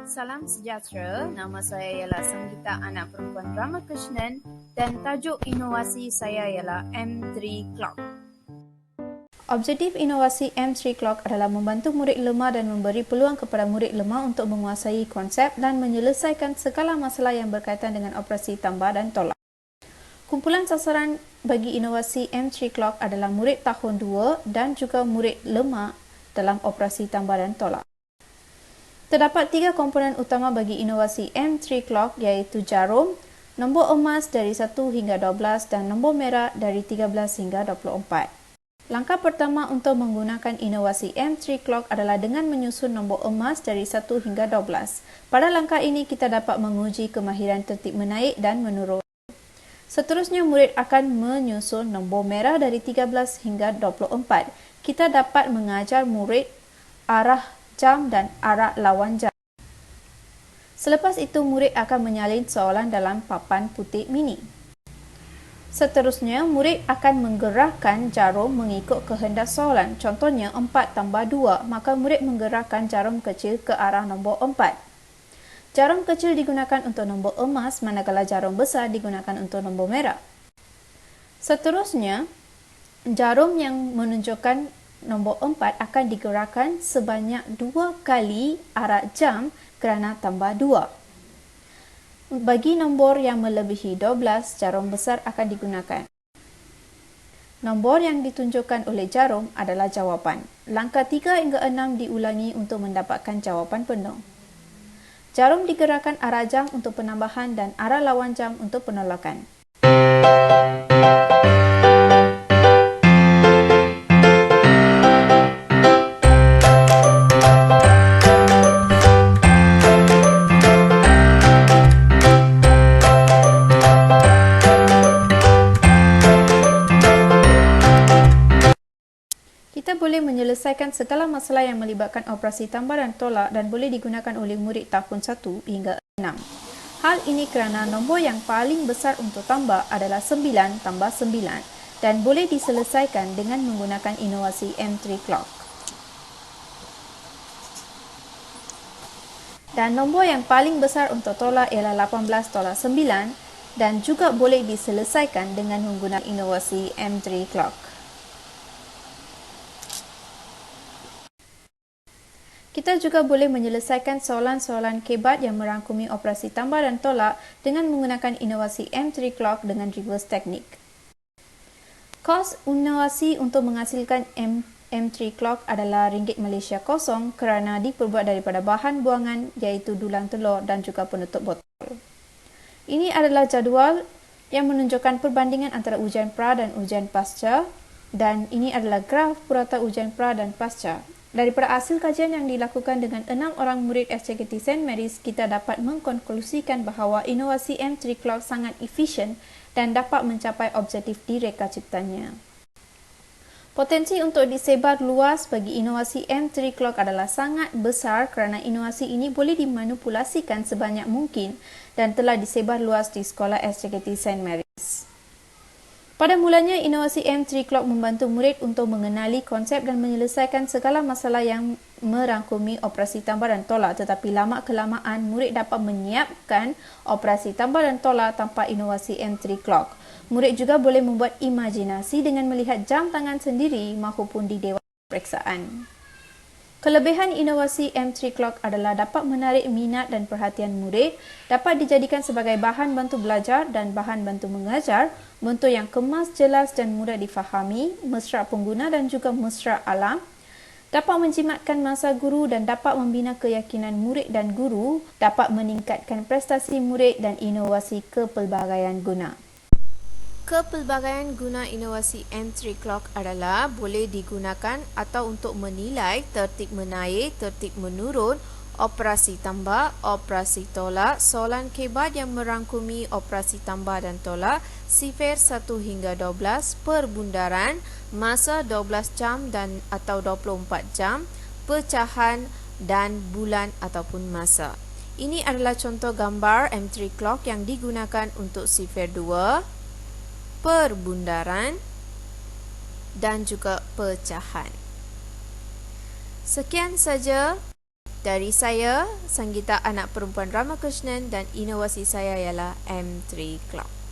Salam sejahtera, nama saya ialah Sanggita Anak Perempuan Ramakrishnan dan tajuk inovasi saya ialah M3 Clock. Objektif inovasi M3 Clock adalah membantu murid lemah dan memberi peluang kepada murid lemah untuk menguasai konsep dan menyelesaikan segala masalah yang berkaitan dengan operasi tambah dan tolak. Kumpulan sasaran bagi inovasi M3 Clock adalah murid tahun 2 dan juga murid lemah dalam operasi tambah dan tolak. Terdapat 3 komponen utama bagi inovasi M3 Clock iaitu jarum, nombor emas dari 1 hingga 12 dan nombor merah dari 13 hingga 24. Langkah pertama untuk menggunakan inovasi M3 Clock adalah dengan menyusun nombor emas dari 1 hingga 12. Pada langkah ini kita dapat menguji kemahiran tertib menaik dan menurun. Seterusnya murid akan menyusun nombor merah dari 13 hingga 24. Kita dapat mengajar murid arah jam dan arah lawan jam. Selepas itu murid akan menyalin soalan dalam papan putih mini. Seterusnya, murid akan menggerakkan jarum mengikut kehendak soalan. Contohnya 4 tambah 2, maka murid menggerakkan jarum kecil ke arah nombor 4. Jarum kecil digunakan untuk nombor emas, manakala jarum besar digunakan untuk nombor merah. Seterusnya, jarum yang menunjukkan nombor 4 akan digerakkan sebanyak 2 kali arah jam kerana tambah 2. Bagi nombor yang melebihi 12, jarum besar akan digunakan. Nombor yang ditunjukkan oleh jarum adalah jawapan. Langkah 3 hingga 6 diulangi untuk mendapatkan jawapan penuh. Jarum digerakkan arah jam untuk penambahan dan arah lawan jam untuk penolakan. Kita boleh menyelesaikan segala masalah yang melibatkan operasi tambah dan tolak dan boleh digunakan oleh murid tahun 1 hingga 6. Hal ini kerana nombor yang paling besar untuk tambah adalah 9 tambah 9 dan boleh diselesaikan dengan menggunakan inovasi M3 Clock. Dan nombor yang paling besar untuk tolak ialah 18 tolak 9 dan juga boleh diselesaikan dengan menggunakan inovasi M3 Clock. Kita juga boleh menyelesaikan soalan-soalan kebat yang merangkumi operasi tambah dan tolak dengan menggunakan inovasi M3 Clock dengan reverse teknik. Kos inovasi untuk menghasilkan M3 Clock adalah ringgit Malaysia kosong kerana diperbuat daripada bahan buangan iaitu dulang telur dan juga penutup botol. Ini adalah jadual yang menunjukkan perbandingan antara ujian pra dan ujian pasca dan ini adalah graf purata ujian pra dan pasca. Daripada hasil kajian yang dilakukan dengan 6 orang murid SJKT St. Mary's, kita dapat mengkonklusikan bahawa inovasi M3 Clock sangat efisien dan dapat mencapai objektif direka ciptanya. Potensi untuk disebar luas bagi inovasi M3 Clock adalah sangat besar kerana inovasi ini boleh dimanipulasikan sebanyak mungkin dan telah disebar luas di sekolah SJKT St. Mary's. Pada mulanya, inovasi M3 Clock membantu murid untuk mengenali konsep dan menyelesaikan segala masalah yang merangkumi operasi tambah dan tolak, tetapi lama-kelamaan murid dapat menyiapkan operasi tambah dan tolak tanpa inovasi M3 Clock. Murid juga boleh membuat imajinasi dengan melihat jam tangan sendiri maupun di dewan peperiksaan. Kelebihan inovasi M3 Clock adalah dapat menarik minat dan perhatian murid, dapat dijadikan sebagai bahan bantu belajar dan bahan bantu mengajar, bentuk yang kemas, jelas dan mudah difahami, mesra pengguna dan juga mesra alam, dapat menjimatkan masa guru dan dapat membina keyakinan murid dan guru, dapat meningkatkan prestasi murid dan inovasi kepelbagaian guna. Kepelbagaian guna inovasi M3 Clock adalah boleh digunakan atau untuk menilai tertib menaik, tertib menurun, operasi tambah, operasi tolak, soalan kebat yang merangkumi operasi tambah dan tolak, sifir 1 hingga 12, perbundaran, masa 12 jam dan atau 24 jam, pecahan dan bulan ataupun masa. Ini adalah contoh gambar M3 Clock yang digunakan untuk sifir 2, perbundaran dan juga pecahan. Sekian saja Dari saya, Sanggita Anak Perempuan Ramakrishnan, dan inovasi saya ialah M3 Clock.